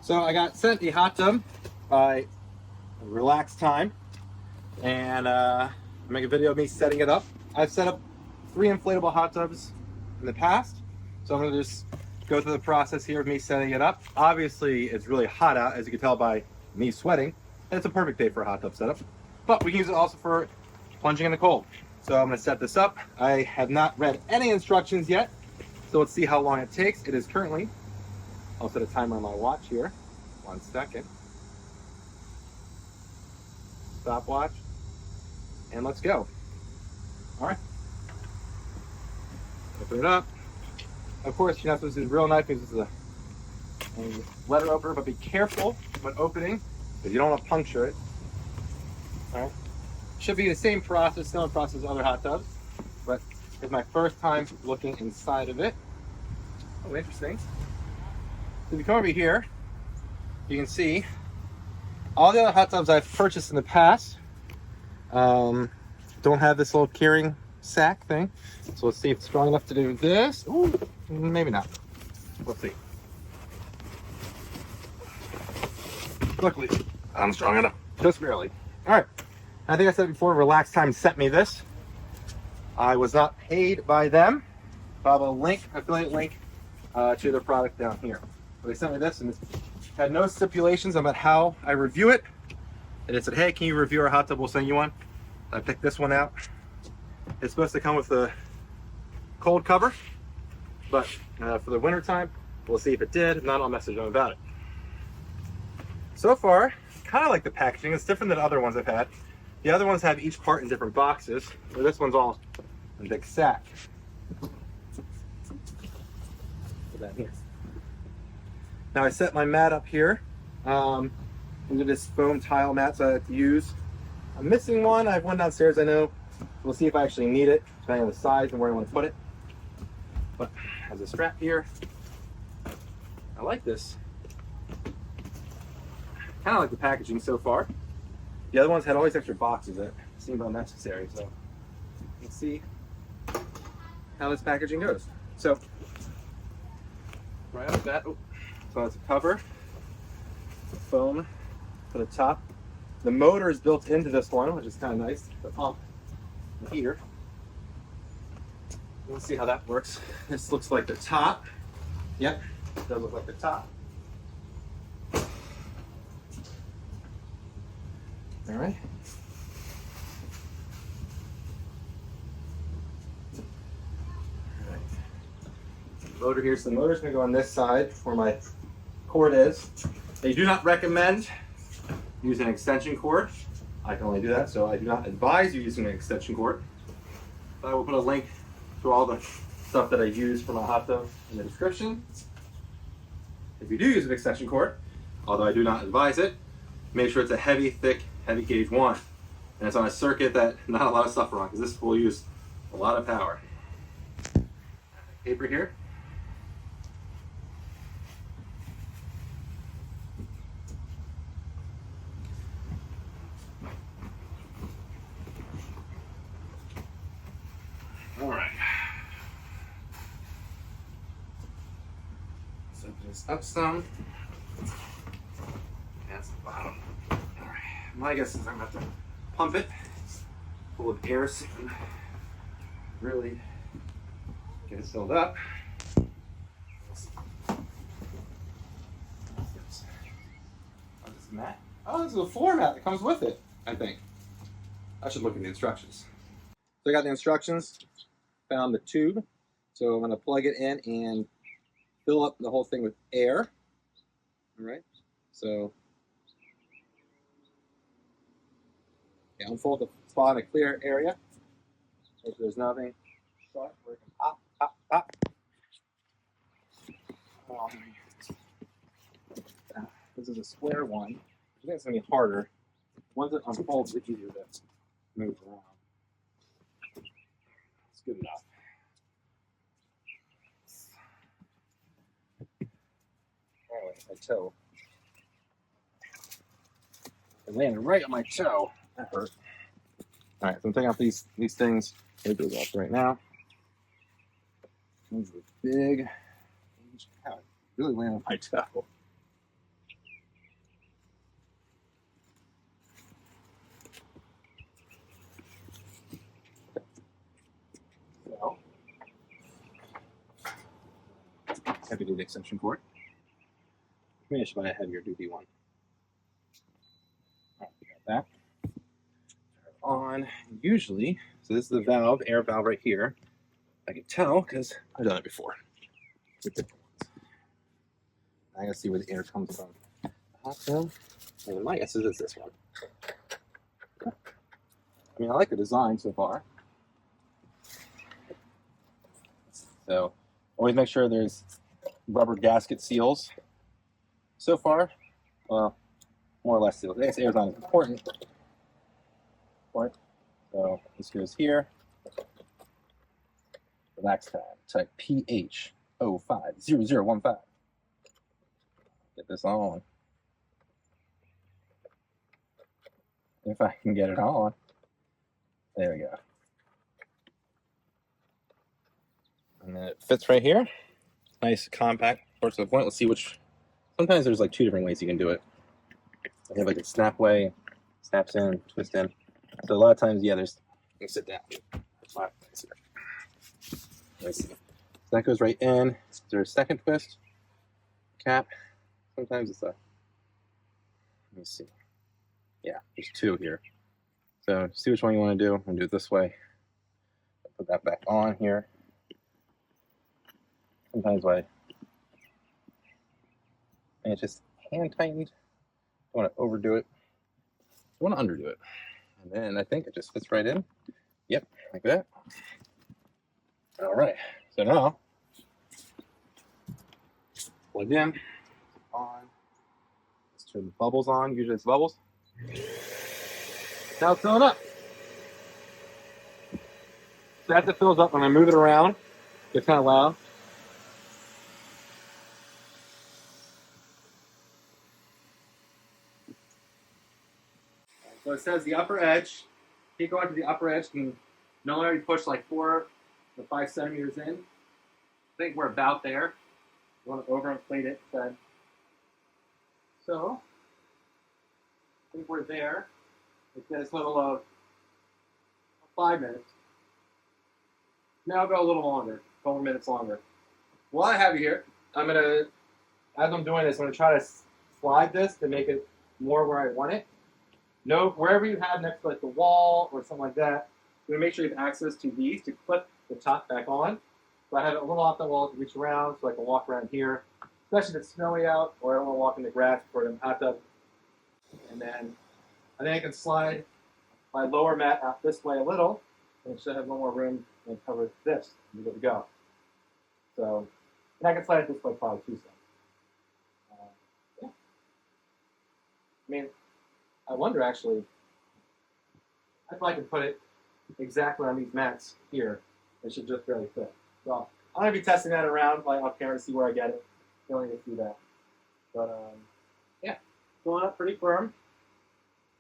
So I got sent a hot tub by RelxTime, and I make a video of me setting it up. I've set up 3 inflatable hot tubs in the past, so I'm going to just go through the process here of me setting it up. Obviously, it's really hot out, as you can tell by me sweating, and it's a perfect day for a hot tub setup. But we can use it also for plunging in the cold. So I'm going to set this up. I have not read any instructions yet, so let's see how long it takes. It is currently, I'll set a timer on my watch here. 1 second. Stopwatch, and let's go. All right. Open it up. Of course, you're not supposed to use a real knife because this is a letter opener, but be careful when opening because you don't want to puncture it. All right. Should be the same process, similar process as other hot tubs, but it's my first time looking inside of it. Oh, interesting. So if you come over here, you can see all the other hot tubs I've purchased in the past don't have this little curing sack thing. So let's see if it's strong enough to do this. Ooh, maybe not. Let's see. Luckily, I'm strong enough, just barely. All right. I think I said before, RelxTime sent me this. I was not paid by them. I have a link, affiliate link to their product down here. But they sent me this, and it had no stipulations about how I review it. And it said, hey, can you review our hot tub? We'll send you one. I picked this one out. It's supposed to come with a cold cover, but for the winter time, we'll see if it did. If not, I'll message them about it. So far, kind of like the packaging. It's different than other ones I've had. The other ones have each part in different boxes, but this one's all in a big sack. Put that here. Now I set my mat up here into this foam tile mat, so I have to use. I'm missing one. I have one downstairs, I know. We'll see if I actually need it, depending on the size and where I want to put it. But has a strap here. I like this. Kind of like the packaging so far. The other ones had all these extra boxes that seemed unnecessary, so let's see how this packaging goes. So, right off the bat, so it's a cover, foam for the top. The motor is built into this one, which is kind of nice. The pump, the heater. Let's see how that works. This looks like the top. Yep, it does look like the top. All right. Motor here. So the motor's gonna go on this side where my cord is. They do not recommend using an extension cord. I can only do that, so I do not advise you using an extension cord. But I will put a link to all the stuff that I use for my hot tub in the description. If you do use an extension cord, although I do not advise it, make sure it's a heavy, thick, heavy gauge one. And it's on a circuit that not a lot of stuff are on, because this will use a lot of power. Paper here. All right. So just up some. That's the bottom. All right. My guess is I'm gonna have to pump it full of air so you can really get it filled up. Mat. Oh, this is a floor mat that comes with it, I think. I should look at the instructions. So I got the instructions, found the tube. So I'm going to plug it in and fill up the whole thing with air. All right. So yeah, unfold the spot in a clear area. Make sure there's nothing short where it can pop, pop, pop. Oh, this is a square one. I think it's going to be harder. Once it unfolds, it's easier to move around. It's good enough. Oh, my toe. It landed right on my toe. That hurt. All right, so I'm taking off these things. It goes off right now. These are big. Really landed on my toe. heavy duty extension cord. Maybe I should buy a heavier duty one. All right, we got that. Turn it on. Usually, so this is the valve, air valve right here. I can tell because I've done it before. With different ones. I gotta see where the air comes from. Hot tub. And my guess is this one. I mean, I like the design so far. So always make sure there's rubber gasket seals. So far, well, more or less seals. I guess air's not as important. Right? So this goes here. RelxTime, type PH 050015. Get this on. If I can get it on. There we go. And then it fits right here. Nice, compact, short to the point. Let's see which. Sometimes there's like two different ways you can do it. You have like a snap way, snaps in, twist in. So a lot of times, yeah, there's. Let me sit down. Let's see. So that goes right in. Is there a second twist? Cap. Sometimes it's a. Let me see. Yeah, there's two here. So see which one you want to do. I'm gonna do it this way. Put that back on here. Sometimes and it's just hand tightened. Don't want to overdo it. Don't want to underdo it. And then I think it just fits right in. Yep, like that. All right. So now, plug in, on. Let's turn the bubbles on. Usually it's bubbles. Now it's filling up. So as it fills up, when I move it around, it's kind of loud. So it says the upper edge. Keep going to the upper edge. You can normally push like 4 to 5 centimeters in. I think we're about there. You want to overinflate it then. So I think we're there. It says a total of 5 minutes. Now I'll go a little longer, a couple minutes longer. While I have you here, as I'm doing this, I'm gonna try to slide this to make it more where I want it. No, wherever you have next to like the wall or something like that, you're gonna make sure you have access to these to clip the top back on. So I have it a little off the wall to reach around, so I can walk around here, especially if it's snowy out or I don't want to walk in the grass for the hot tub. And then I can slide my lower mat out this way a little, and it should have no more room and cover this. And you're good to go. So, and I can slide it this way probably too. Yeah. I mean, I wonder actually if I can put it exactly on these mats here. It should just barely fit. So I'm gonna be testing that around like off camera to see where I get it. You only get to do that. But yeah, going up pretty firm.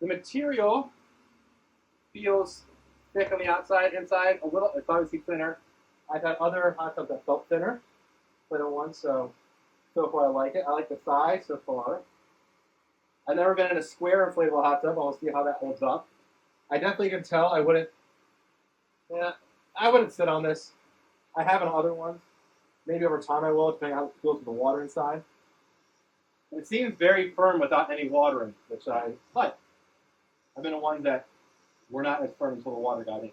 The material feels thick on the outside, inside a little. It's obviously thinner. I've had other hot tubs that felt thinner ones, so far I like it. I like the size so far. I've never been in a square inflatable hot tub. I'll see how that holds up. I definitely can tell I wouldn't sit on this. I have on other ones. Maybe over time I will, depending on how it feels with the water inside. It seems very firm without any water in, which I like. I've been in ones that were not as firm until the water got in.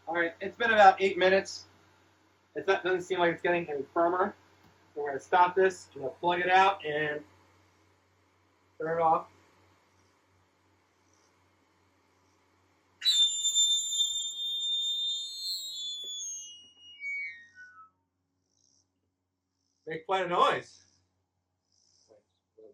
All right, it's been about 8 minutes. It doesn't seem like it's getting any firmer. So we're going to stop this. I'm going to plug it out and turn it off. Make quite a noise.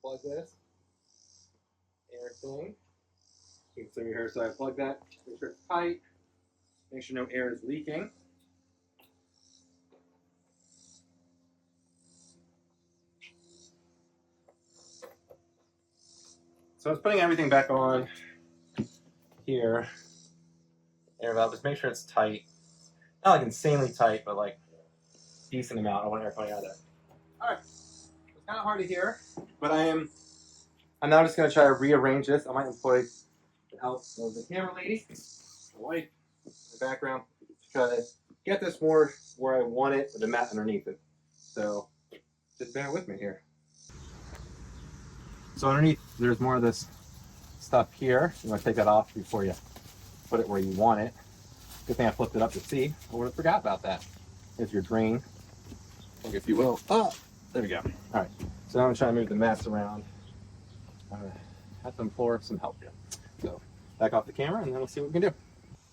Plug this. Air thing. You can see here, so I plug that. Make sure it's tight. Make sure no air is leaking. So I was putting everything back on here. Air valve, just make sure it's tight. Not like insanely tight, but like decent amount. I want air coming out of there. All right, it's kind of hard to hear, but I'm now just gonna try to rearrange this. I might employ the help of the camera lady, the wife, in the background, to try to get this more where I want it with the mat underneath it. So just bear with me here. So underneath, there's more of this stuff here. You want to take that off before you put it where you want it. Good thing I flipped it up to see. I would have forgot about that. Here's your drain, if you will. Oh, there we go. All right. So now I'm trying to move the mats around. I'm going to have to implore some help here. So back off the camera and then we'll see what we can do.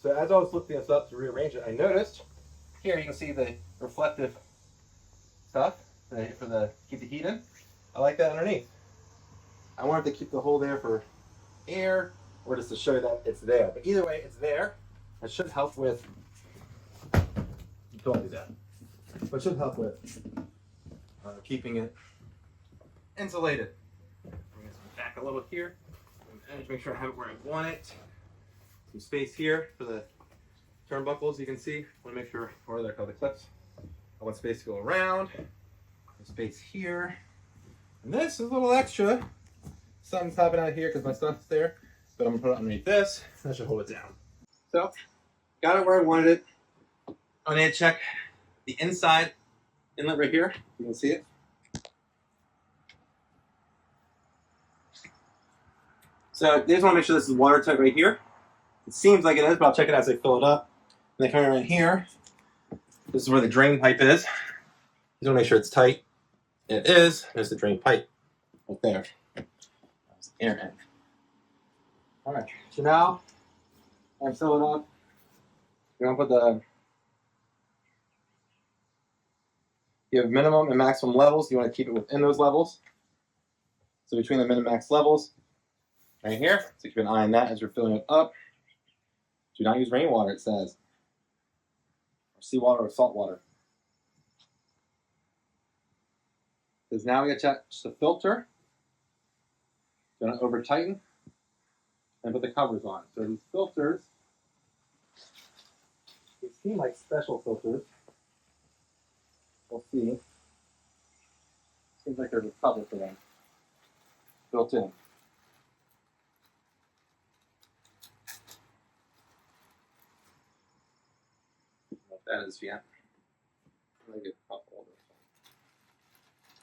So as I was flipping this up to rearrange it, I noticed here you can see the reflective stuff for keep the heat in. I like that underneath. I wanted to keep the hole there for air or just to show that it's there. But either way, it's there. It should help with, don't do that. But it should help with keeping it insulated. I'm going to back a little here. And just make sure I have it where I want it. Some space here for the turnbuckles, you can see. I want to make sure, or they're called the clips. I want space to go around. Space here. And this is a little extra. Something's popping out here because my stuff's there. But I'm going to put it underneath this. That should hold it down. So, got it where I wanted it. I need to check the inside inlet right here. You can see it. So, I just want to make sure this is watertight right here. It seems like it is, but I'll check it as I fill it up. And then come around here. This is where the drain pipe is. You want to make sure it's tight. It is. There's the drain pipe right there. That's the air end. All right. So now I fill it up. You're gonna put you have minimum and maximum levels. You want to keep it within those levels. So between the min and max levels, right here. So keep an eye on that as you're filling it up. Do not use rainwater, it says, or seawater or salt water. Because now we got to check the filter. Don't over tighten and put the covers on. So these filters, they seem like special filters. We'll see. Seems like there's a cover for them built in. What that is yet.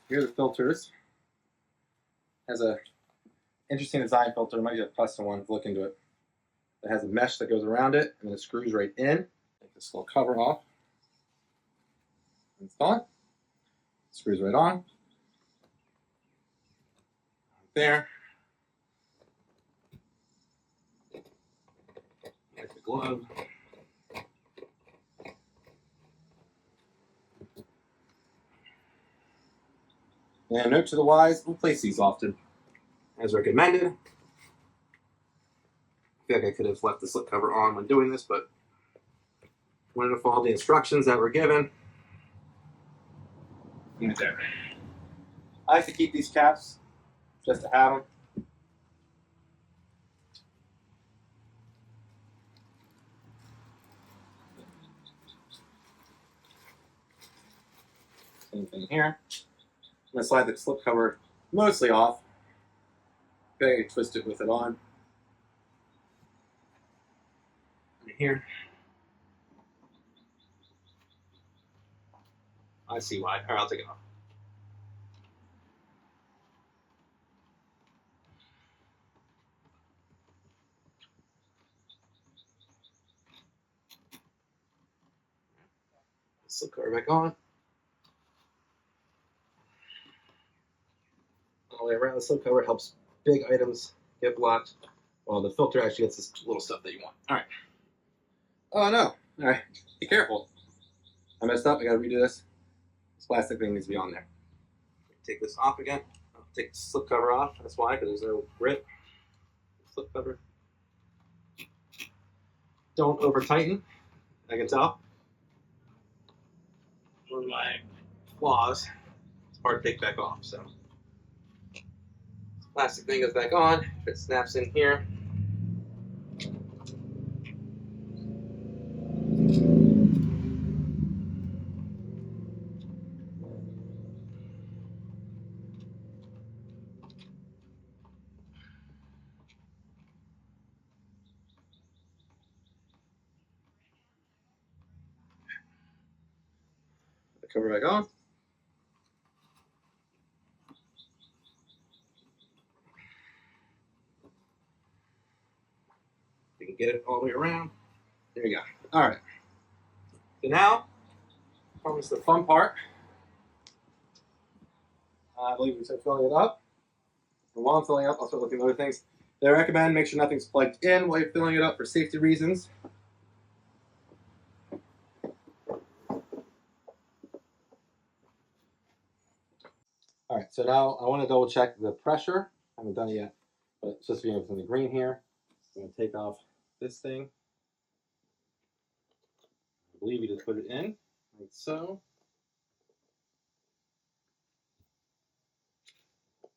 Here are the filters. Has a interesting design filter. It might be a custom one. Look into it. It has a mesh that goes around it, and then it screws right in. Take this little cover off. Install it. Screws right on. Right there. There's the glove. And note to the wise, replace these often, as recommended. I feel like I could have left the slip cover on when doing this, but wanted to follow the instructions that were given. Right there. I like to keep these caps just to have them. Same thing here. I'm going to slide the slip cover mostly off. Okay, twist it with it on. And here. I see why. All right, I'll take it off. Slip cover back on. All the way around. The slip cover helps big items get blocked, while the filter actually gets this little stuff that you want. All right. Oh no! All right, be careful. I messed up. I gotta redo this. This plastic thing needs to be on there. Take this off again. I'll take the slip cover off. That's why, because there's no grip. Slip cover. Don't over tighten. I can tell. With my claws, it's hard to take back off. So, plastic thing goes back on. If it snaps in here. cover back on. You can get it all the way around. There you go. All right. So now comes the fun part. I believe we start filling it up. And while I'm filling it up, I'll start looking at other things. They recommend make sure nothing's plugged in while you're filling it up for safety reasons. All right, so now I want to double check the pressure. I haven't done it yet, but it's supposed to be everything in the green here. I'm going to take off this thing. I believe you just put it in, like so.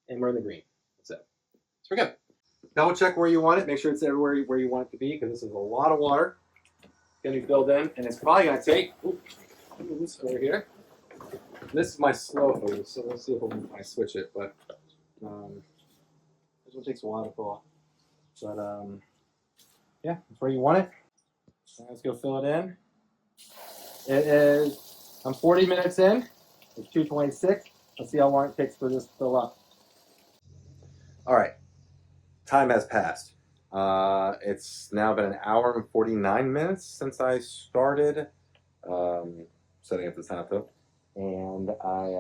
And we're in the green. That's it. So we're good. Double check where you want it. Make sure it's everywhere where you want it to be, because this is a lot of water going to be filled in, and it's probably going to take. This over here. This is my slow hose, so we'll see if I switch it. But this one takes a while to fill up. But yeah, that's where you want it. Let's go fill it in. It is. I'm 40 minutes in. It's 2:26. Let's see how long it takes for this to fill up. All right. Time has passed. It's now been an hour and 49 minutes since I started setting up this setup, and I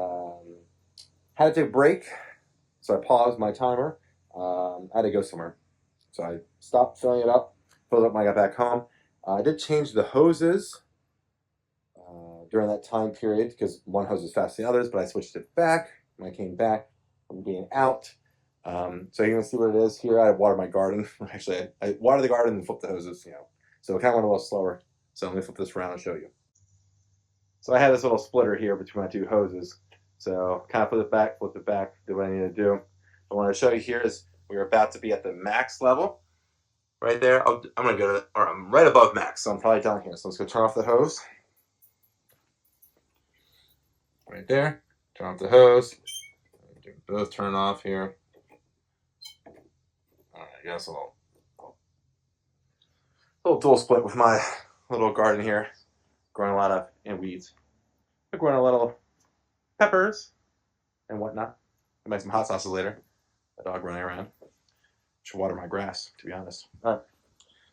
had to take a break, so I paused my timer. I had to go somewhere, so I stopped filling it up, filled it up when I got back home. I did change the hoses during that time period because one hose was faster than the others, but I switched it back when I came back from being out. So you're gonna see what it is here. I water my garden. Actually, I water the garden and flip the hoses, you know. So it kind of went a little slower. So let me flip this around and show you. So I had this little splitter here between my two hoses. So kind of flip it back, do what I need to do. What I want to show you here is we're about to be at the max level. Right there. I'm gonna go to, or I'm right above max, so I'm probably down here. So let's go turn off the hose. Right there. Turn off the hose. Both turn off here. Alright, I guess a little dual split with my little garden here. Growing a lot of weeds. I'm growing a little peppers and whatnot. I make some hot sauces later. A dog running around. Should water my grass, to be honest. Alright.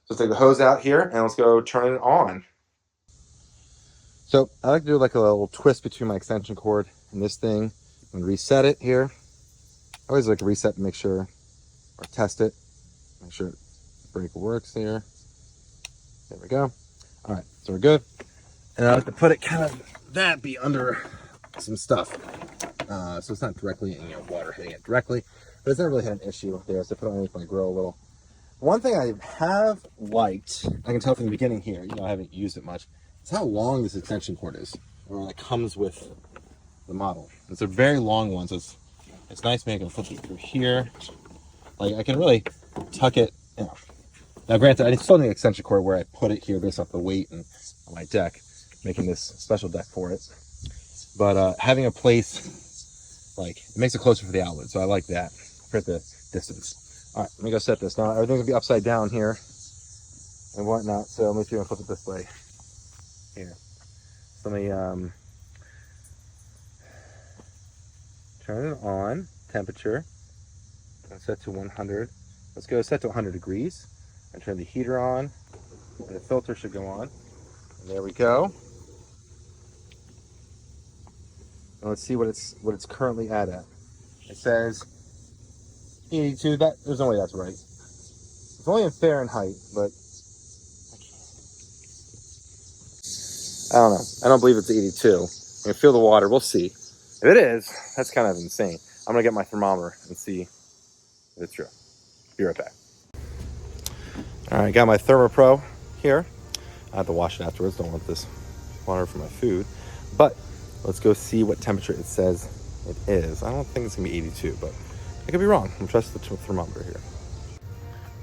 So let's take the hose out here and let's go turn it on. So I like to do like a little twist between my extension cord and this thing. I'm gonna reset it here. I always like to reset to make sure, or test it, make sure the brake works here. There we go. All right, so we're good. And I like to put it kind of be under some stuff, so it's not directly water hitting it directly, but it's never really had an issue there. So I put it underneath my grill a little. One thing I have liked, I can tell from the beginning here, I haven't used it much, is how long this extension cord is, or it comes with the model. It's a very long one, so it's nice being able to flip it through here. Like I can really tuck it. Now, granted, I still need an extension cord where I put it here based off the weight and on my deck, making this special deck for it. But having a place, like, it makes it closer for the outlet, so I like that for the distance. All right, let me go set this. Now, everything's gonna be upside down here and whatnot, so let me see if I can flip it this way. Here. So let me turn it on, temperature. Set to 100. Let's go set to 100 degrees. And turn the heater on. And the filter should go on. And there we go. And let's see what it's currently at. It says 82. There's no way that's right. It's only in Fahrenheit, but I don't know. I don't believe it's 82. I'm gonna feel the water. We'll see. If it is, that's kind of insane. I'm gonna get my thermometer and see if it's true. Be right back. All right, got my ThermoPro here. I have to wash it afterwards. Don't want this water for my food. But let's go see what temperature it says it is. I don't think it's gonna be 82, but I could be wrong. I'm trusting the thermometer here.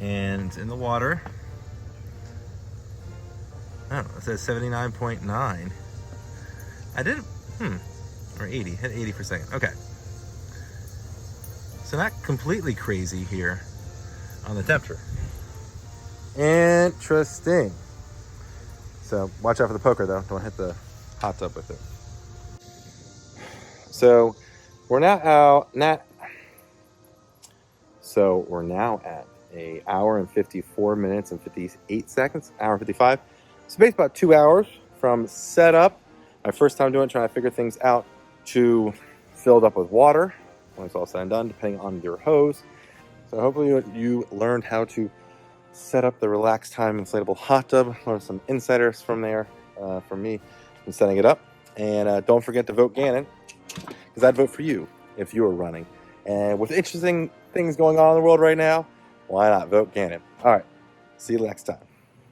And in the water, I don't know, it says 79.9. I did, or 80, hit 80 per second. Okay. So not completely crazy here on the temperature. Interesting. So watch out for the poker though. Don't hit the hot tub with it. So we're now at an hour and 54 minutes and 58 seconds, hour and 55. So basically about 2 hours from setup, my first time doing it, trying to figure things out, to filled up with water when it's all said and done, depending on your hose. So hopefully you learned how to set up the RelxTime inflatable hot tub, learn some insiders from there, from me, in setting it up. And don't forget to vote Gannon, because I'd vote for you if you were running. And with interesting things going on in the world right now, why not vote Gannon? All right, see you next time.